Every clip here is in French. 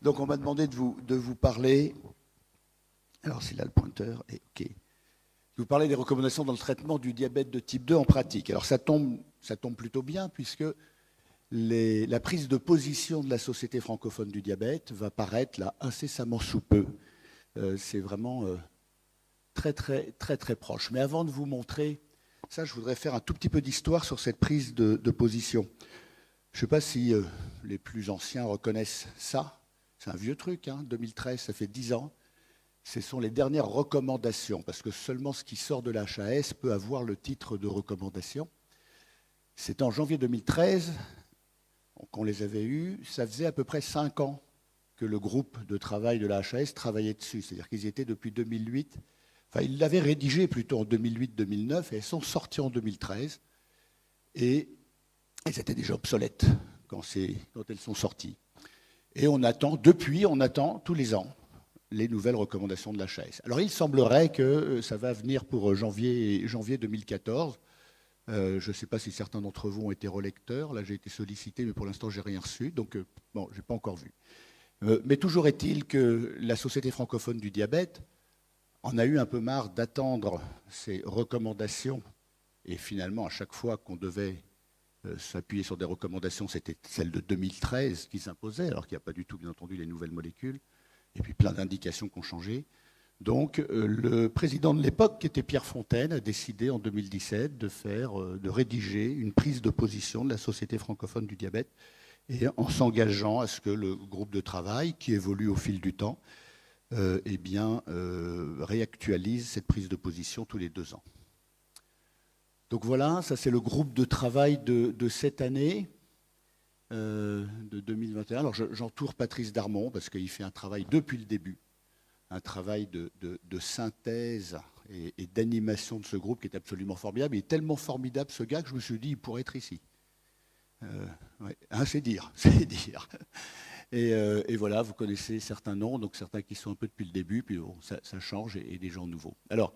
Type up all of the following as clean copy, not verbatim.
Donc on m'a demandé de vous parler, alors c'est là le pointeur, et ok, de vous parler des recommandations dans le traitement du diabète de type 2 en pratique. Alors ça tombe plutôt bien puisque la prise de position de la Société francophone du diabète va paraître là incessamment sous peu. C'est vraiment très proche. Mais avant de vous montrer ça, je voudrais faire un tout petit peu d'histoire sur cette prise de position. Je ne sais pas si les plus anciens reconnaissent ça. C'est un vieux truc, 2013, ça fait 10 ans. Ce sont les dernières recommandations, parce que seulement ce qui sort de la HAS peut avoir le titre de recommandation. C'était en janvier 2013 qu'on les avait eus. Ça faisait à peu près 5 ans que le groupe de travail de la HAS travaillait dessus. C'est-à-dire qu'ils y étaient depuis 2008. Enfin, ils l'avaient rédigé plutôt en 2008-2009 et elles sont sorties en 2013. Et elles étaient déjà obsolètes quand elles sont sorties. Et on attend tous les ans les nouvelles recommandations de la HAS. Alors il semblerait que ça va venir pour janvier 2014. Je ne sais pas si certains d'entre vous ont été relecteurs. Là, j'ai été sollicité, mais pour l'instant, je n'ai rien reçu. Donc, bon, je n'ai pas encore vu. Mais toujours est-il que la Société francophone du diabète en a eu un peu marre d'attendre ces recommandations. Et finalement, à chaque fois qu'on devait s'appuyer sur des recommandations, c'était celle de 2013 qui s'imposait, alors qu'il n'y a pas du tout, bien entendu, les nouvelles molécules, et puis plein d'indications qui ont changé. Donc, le président de l'époque, qui était Pierre Fontaine, a décidé en 2017 de rédiger une prise de position de la Société francophone du diabète, et en s'engageant à ce que le groupe de travail, qui évolue au fil du temps, réactualise cette prise de position tous les 2 ans. Donc voilà, ça c'est le groupe de travail de cette année, de 2021. Alors j'entoure Patrice Darmon parce qu'il fait un travail depuis le début, un travail de synthèse et d'animation de ce groupe qui est absolument formidable. Il est tellement formidable ce gars que je me suis dit il pourrait être ici. Ouais, c'est dire. Et voilà, vous connaissez certains noms, donc certains qui sont un peu depuis le début, puis bon, ça change et des gens nouveaux. Alors,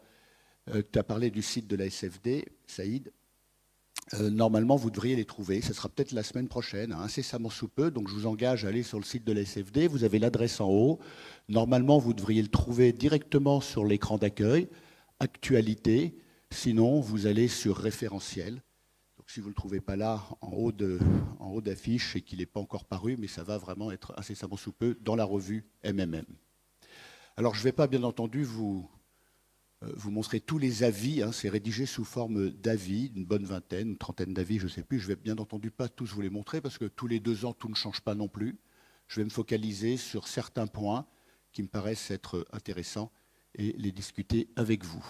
tu as parlé du site de la SFD, Saïd. Normalement, vous devriez les trouver. Ce sera peut-être la semaine prochaine, incessamment sous peu. Donc, je vous engage à aller sur le site de la SFD. Vous avez l'adresse en haut. Normalement, vous devriez le trouver directement sur l'écran d'accueil, actualité. Sinon, vous allez sur référentiel. Donc, si vous ne le trouvez pas là, en haut d'affiche, c'est qu'il n'est pas encore paru, mais ça va vraiment être incessamment sous peu dans la revue MMM. Alors, je ne vais pas, bien entendu, vous montrer tous les avis, c'est rédigé sous forme d'avis, une bonne vingtaine, une trentaine d'avis, je ne sais plus. Je ne vais bien entendu pas tous vous les montrer parce que tous les 2 ans, tout ne change pas non plus. Je vais me focaliser sur certains points qui me paraissent être intéressants et les discuter avec vous.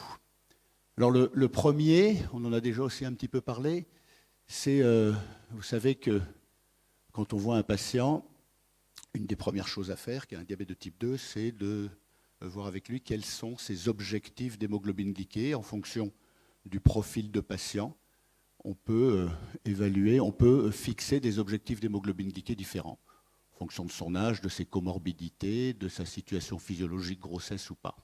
Alors le premier, on en a déjà aussi un petit peu parlé, c'est, vous savez que quand on voit un patient, une des premières choses à faire, qui a un diabète de type 2, c'est de voir avec lui quels sont ses objectifs d'hémoglobine glyquée en fonction du profil de patient. On peut évaluer, on peut fixer des objectifs d'hémoglobine glyquée différents en fonction de son âge, de ses comorbidités, de sa situation physiologique, grossesse ou pas.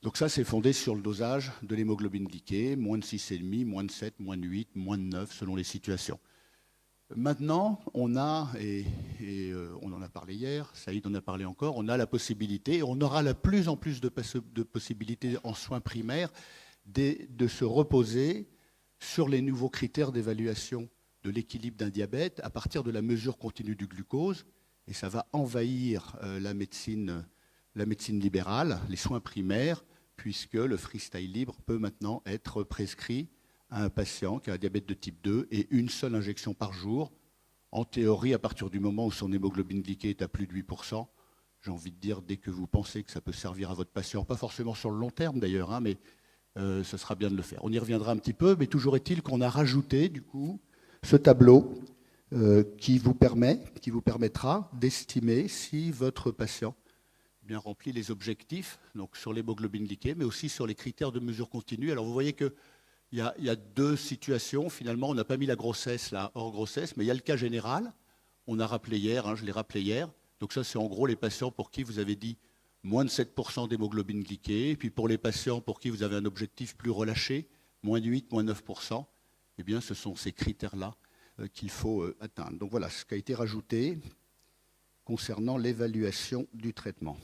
Donc ça, c'est fondé sur le dosage de l'hémoglobine glyquée, moins de 6,5, moins de 7, moins de 8, moins de 9, selon les situations. Maintenant, on a, on en a parlé hier, Saïd en a parlé encore, on a la possibilité, on aura de plus en plus de possibilités en soins primaires de se reposer sur les nouveaux critères d'évaluation de l'équilibre d'un diabète à partir de la mesure continue du glucose, et ça va envahir la médecine libérale, les soins primaires, puisque le freestyle libre peut maintenant être prescrit à un patient qui a un diabète de type 2 et une seule injection par jour. En théorie, à partir du moment où son hémoglobine glyquée est à plus de 8%, j'ai envie de dire, dès que vous pensez que ça peut servir à votre patient, pas forcément sur le long terme d'ailleurs, mais ce sera bien de le faire. On y reviendra un petit peu, mais toujours est-il qu'on a rajouté du coup ce tableau qui vous permettra d'estimer si votre patient bien remplit les objectifs, donc sur l'hémoglobine glyquée, mais aussi sur les critères de mesure continue. Alors vous voyez que il y a 2 situations. Finalement, on n'a pas mis la grossesse là, hors grossesse, mais il y a le cas général. On a rappelé hier, je l'ai rappelé hier. Donc ça, c'est en gros les patients pour qui vous avez dit moins de 7% d'hémoglobine glyquée. Et puis pour les patients pour qui vous avez un objectif plus relâché, moins de 8, moins de 9%, eh bien, ce sont ces critères-là qu'il faut atteindre. Donc voilà ce qui a été rajouté concernant l'évaluation du traitement.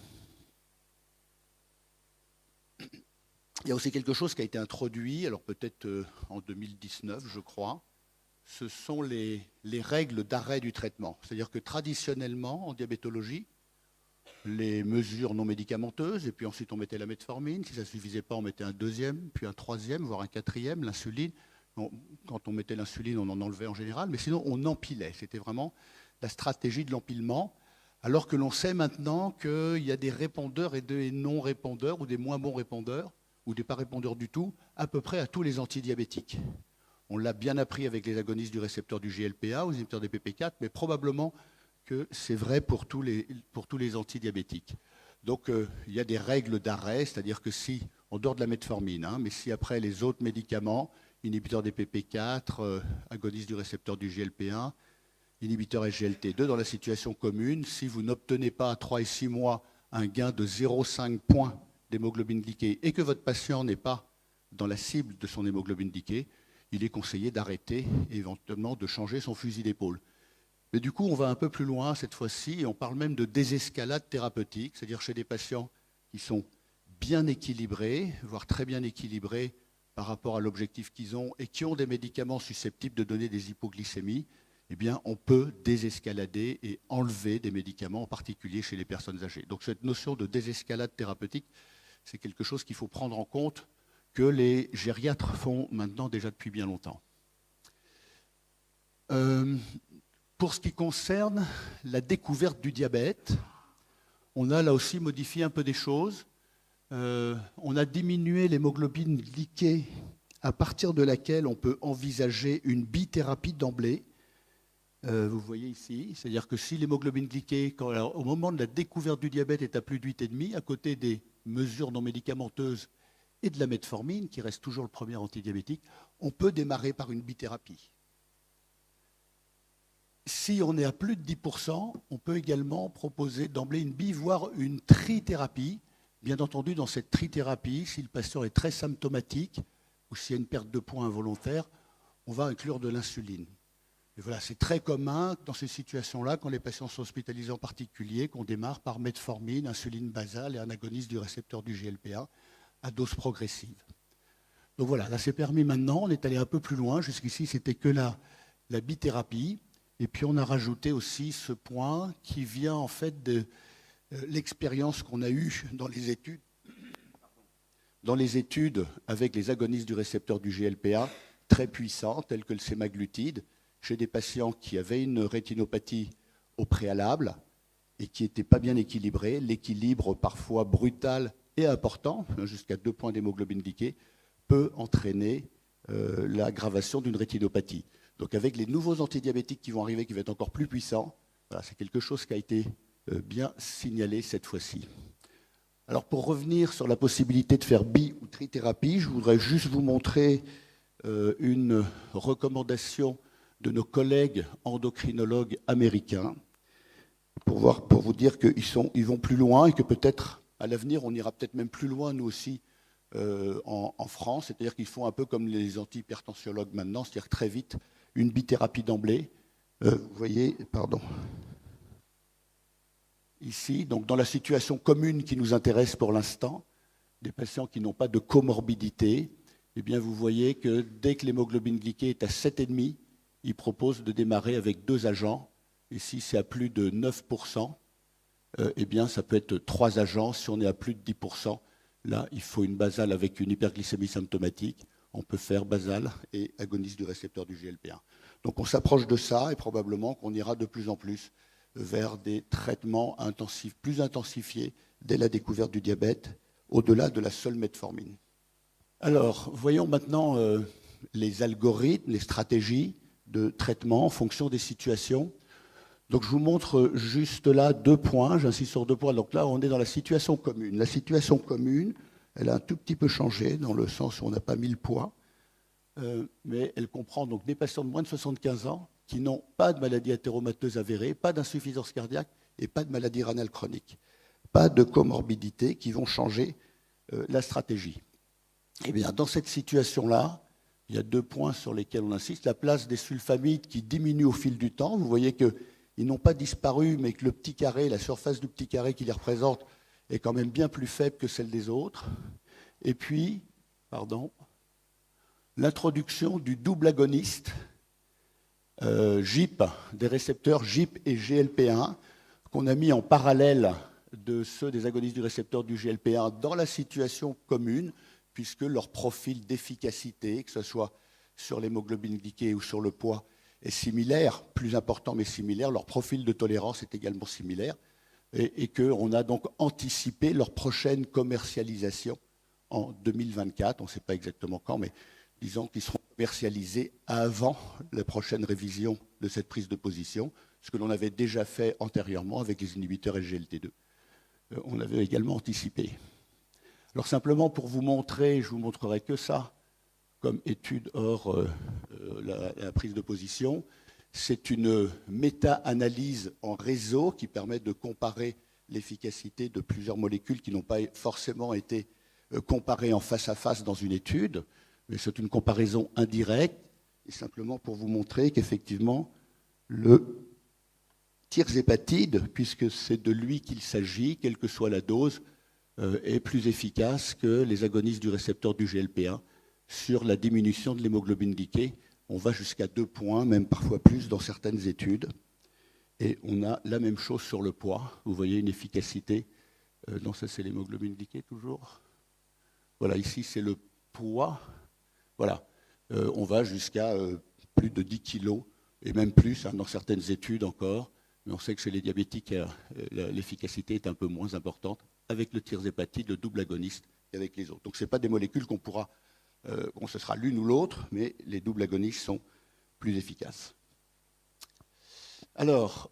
Il y a aussi quelque chose qui a été introduit, alors peut-être en 2019, je crois, ce sont les règles d'arrêt du traitement. C'est-à-dire que traditionnellement, en diabétologie, les mesures non médicamenteuses, et puis ensuite on mettait la metformine, si ça ne suffisait pas, on mettait un deuxième, puis un troisième, voire un quatrième, l'insuline. Quand on mettait l'insuline, on en enlevait en général, mais sinon on empilait. C'était vraiment la stratégie de l'empilement, alors que l'on sait maintenant qu'il y a des répondeurs et des non-répondeurs, ou des moins bons répondeurs, ou des pas répondeurs du tout, à peu près à tous les antidiabétiques. On l'a bien appris avec les agonistes du récepteur du GLP-1, aux inhibiteurs des PP4, mais probablement que c'est vrai pour tous les antidiabétiques. Donc il y a des règles d'arrêt, c'est-à-dire que si, en dehors de la metformine, mais si après les autres médicaments, inhibiteurs des PP4, agonistes du récepteur du GLP-1, inhibiteurs SGLT2, dans la situation commune, si vous n'obtenez pas à 3 et 6 mois un gain de 0,5 points d'hémoglobine glyquée et que votre patient n'est pas dans la cible de son hémoglobine glyquée, il est conseillé d'arrêter et éventuellement de changer son fusil d'épaule. Mais du coup, on va un peu plus loin cette fois-ci et on parle même de désescalade thérapeutique, c'est-à-dire chez des patients qui sont bien équilibrés, voire très bien équilibrés par rapport à l'objectif qu'ils ont et qui ont des médicaments susceptibles de donner des hypoglycémies, eh bien, on peut désescalader et enlever des médicaments, en particulier chez les personnes âgées. Donc cette notion de désescalade thérapeutique, c'est quelque chose qu'il faut prendre en compte, que les gériatres font maintenant déjà depuis bien longtemps. Pour ce qui concerne la découverte du diabète, on a là aussi modifié un peu des choses. On a diminué l'hémoglobine glyquée à partir de laquelle on peut envisager une bithérapie d'emblée. Vous voyez ici, c'est-à-dire que si l'hémoglobine glyquée, au moment de la découverte du diabète, est à plus de 8,5, à côté des mesures non médicamenteuses et de la metformine, qui reste toujours le premier antidiabétique, on peut démarrer par une bithérapie. Si on est à plus de 10%, on peut également proposer d'emblée une voire une trithérapie. Bien entendu, dans cette trithérapie, si le patient est très symptomatique ou s'il y a une perte de poids involontaire, on va inclure de l'insuline. Et voilà, c'est très commun dans ces situations-là, quand les patients sont hospitalisés en particulier, qu'on démarre par metformine, insuline basale et un agoniste du récepteur du GLP-1 à dose progressive. Donc voilà, là c'est permis maintenant, on est allé un peu plus loin. Jusqu'ici, c'était que la bithérapie. Et puis on a rajouté aussi ce point qui vient en fait de l'expérience qu'on a eue dans les études avec les agonistes du récepteur du GLP-1 très puissants, tels que le sémaglutide, chez des patients qui avaient une rétinopathie au préalable et qui n'étaient pas bien équilibrés. L'équilibre parfois brutal et important, jusqu'à 2 points d'hémoglobine glyquée, peut entraîner l'aggravation d'une rétinopathie. Donc avec les nouveaux antidiabétiques qui vont arriver, qui vont être encore plus puissants, voilà, c'est quelque chose qui a été bien signalé cette fois-ci. Alors pour revenir sur la possibilité de faire ou trithérapie, je voudrais juste vous montrer une recommandation de nos collègues endocrinologues américains pour vous dire qu'ils vont plus loin et que peut-être à l'avenir on ira peut-être même plus loin nous aussi en France, c'est-à-dire qu'ils font un peu comme les antihypertensiologues maintenant, c'est-à-dire très vite une bithérapie d'emblée. Vous voyez, pardon. Ici, donc dans la situation commune qui nous intéresse pour l'instant, des patients qui n'ont pas de comorbidité, eh bien vous voyez que dès que l'hémoglobine glyquée est à 7,5, ils proposent de démarrer avec 2 agents. Et si c'est à plus de 9%, eh bien ça peut être 3 agents. Si on est à plus de 10%, là, il faut une basale avec une hyperglycémie symptomatique. On peut faire basale et agoniste du récepteur du GLP-1. Donc on s'approche de ça et probablement qu'on ira de plus en plus vers des traitements plus intensifiés dès la découverte du diabète, au-delà de la seule metformine. Alors, voyons maintenant les algorithmes, les stratégies de traitement en fonction des situations. Donc je vous montre juste là 2 points, j'insiste sur 2 points. Donc là, on est dans la situation commune. La situation commune, elle a un tout petit peu changé, dans le sens où on n'a pas mis le poids, mais elle comprend donc des patients de moins de 75 ans qui n'ont pas de maladie athéromateuse avérée, pas d'insuffisance cardiaque et pas de maladie rénale chronique. Pas de comorbidité qui vont changer la stratégie. Eh bien, dans cette situation-là, il y a 2 points sur lesquels on insiste. La place des sulfamides qui diminue au fil du temps. Vous voyez qu'il ils n'ont pas disparu, mais que le petit carré, la surface du petit carré qui les représente, est quand même bien plus faible que celle des autres. Et puis, l'introduction du double agoniste GIP, des récepteurs GIP et GLP1, qu'on a mis en parallèle de ceux des agonistes du récepteur du GLP1 dans la situation commune, puisque leur profil d'efficacité, que ce soit sur l'hémoglobine glyquée ou sur le poids, est similaire, plus important mais similaire, leur profil de tolérance est également similaire, et qu'on a donc anticipé leur prochaine commercialisation en 2024, on ne sait pas exactement quand, mais disons qu'ils seront commercialisés avant la prochaine révision de cette prise de position, ce que l'on avait déjà fait antérieurement avec les inhibiteurs SGLT2. On l'avait également anticipé. Alors simplement pour vous montrer, je ne vous montrerai que ça comme étude hors la prise de position. C'est une méta-analyse en réseau qui permet de comparer l'efficacité de plusieurs molécules qui n'ont pas forcément été comparées en face à face dans une étude, mais c'est une comparaison indirecte, et simplement pour vous montrer qu'effectivement, le tirzépatide, puisque c'est de lui qu'il s'agit, quelle que soit la dose, est plus efficace que les agonistes du récepteur du GLP1 sur la diminution de l'hémoglobine glyquée. On va jusqu'à 2 points, même parfois plus dans certaines études. Et on a la même chose sur le poids. Vous voyez une efficacité. Non, ça c'est l'hémoglobine glyquée toujours. Voilà, ici c'est le poids. Voilà, on va jusqu'à plus de 10 kilos, et même plus dans certaines études encore. Mais on sait que chez les diabétiques, l'efficacité est un peu moins importante avec le tirzépatide, le double agoniste, qu'avec les autres. Donc ce n'est pas des molécules qu'on pourra, ce sera l'une ou l'autre, mais les doubles agonistes sont plus efficaces. Alors,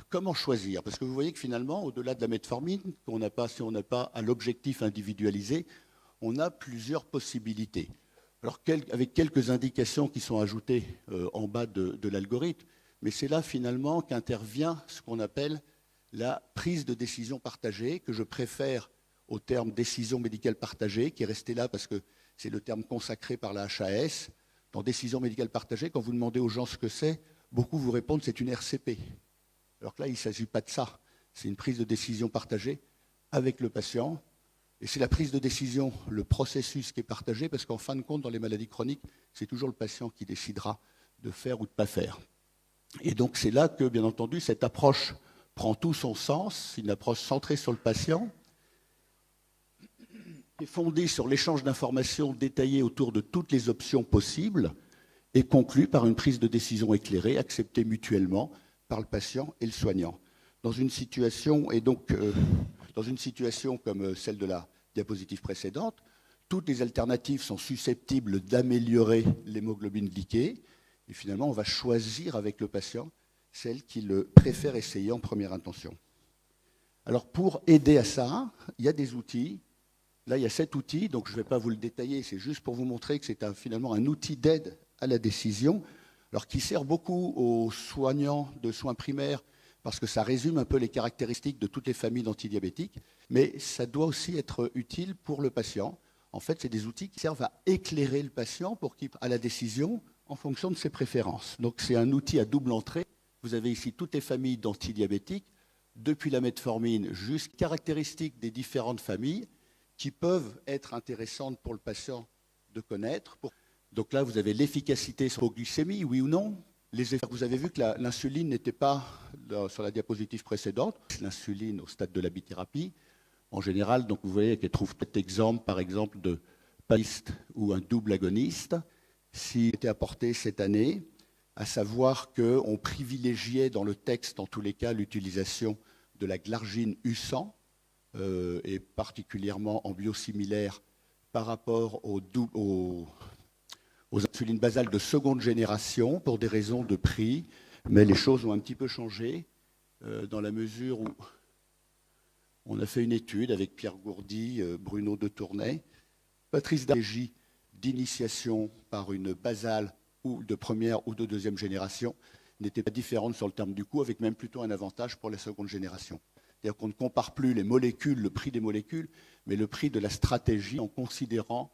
comment choisir? Parce que vous voyez que finalement, au-delà de la metformine, si on n'a pas à l'objectif individualisé, on a plusieurs possibilités. Alors, avec quelques indications qui sont ajoutées en bas de l'algorithme, mais c'est là finalement qu'intervient ce qu'on appelle la prise de décision partagée, que je préfère au terme décision médicale partagée, qui est resté là parce que c'est le terme consacré par la HAS. Dans décision médicale partagée, quand vous demandez aux gens ce que c'est, beaucoup vous répondent c'est une RCP. Alors que là, il ne s'agit pas de ça. C'est une prise de décision partagée avec le patient. Et c'est la prise de décision, le processus qui est partagé, parce qu'en fin de compte, dans les maladies chroniques, c'est toujours le patient qui décidera de faire ou de ne pas faire. Et donc c'est là que, bien entendu, cette approche prend tout son sens, une approche centrée sur le patient, qui est fondée sur l'échange d'informations détaillées autour de toutes les options possibles et conclue par une prise de décision éclairée, acceptée mutuellement par le patient et le soignant. Dans une situation, dans une situation comme celle de la diapositive précédente, toutes les alternatives sont susceptibles d'améliorer l'hémoglobine glyquée. Et finalement, on va choisir avec le patient celle qu'il préfère essayer en première intention. Alors, pour aider à ça, il y a des outils. Là, il y a 7 outils, donc je ne vais pas vous le détailler. C'est juste pour vous montrer que c'est finalement un outil d'aide à la décision, alors qui sert beaucoup aux soignants de soins primaires, parce que ça résume un peu les caractéristiques de toutes les familles d'antidiabétiques, mais ça doit aussi être utile pour le patient. En fait, c'est des outils qui servent à éclairer le patient pour qu'il à la décision en fonction de ses préférences. Donc c'est un outil à double entrée. Vous avez ici toutes les familles d'antidiabétiques, depuis la metformine jusqu'aux caractéristiques des différentes familles qui peuvent être intéressantes pour le patient de connaître. Donc là, vous avez l'efficacité sur l'hypoglycémie, oui ou non. Les effets, vous avez vu que l'insuline n'était pas sur la diapositive précédente. L'insuline au stade de la bithérapie, en général, donc vous voyez qu'elle trouve peut-être exemple, par exemple, de paliste ou un double agoniste, s'il était apporté cette année, à savoir qu'on privilégiait dans le texte, en tous les cas, l'utilisation de la glargine U100, et particulièrement en biosimilaire par rapport aux insulines basales de seconde génération pour des raisons de prix, mais les choses ont un petit peu changé dans la mesure où on a fait une étude avec Pierre Gourdy, Bruno de Tournai, Patrice Dargy, d'initiation par une basale ou de première ou de deuxième génération n'était pas différente sur le terme du coût, avec même plutôt un avantage pour la seconde génération. C'est-à-dire qu'on ne compare plus les molécules, le prix des molécules, mais le prix de la stratégie en considérant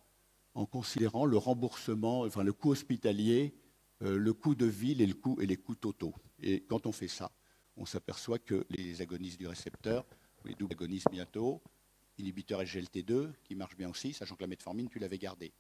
le remboursement, le coût hospitalier, le coût de ville et les coûts totaux. Et quand on fait ça, on s'aperçoit que les agonistes du récepteur, les doubles agonistes bientôt, inhibiteurs SGLT2, qui marchent bien aussi, sachant que la metformine, tu l'avais gardée.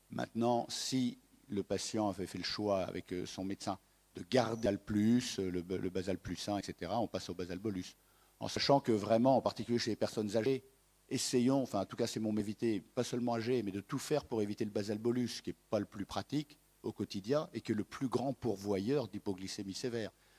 Maintenant, si le patient avait fait le choix avec son médecin de garder le basal plus 1, etc., on passe au basal bolus. En sachant que vraiment, en particulier chez les personnes âgées, essayons, enfin en tout cas c'est mon éviter, pas seulement âgées, mais de tout faire pour éviter le basal bolus, qui n'est pas le plus pratique au quotidien et qui est le plus grand pourvoyeur d'hypoglycémie sévère.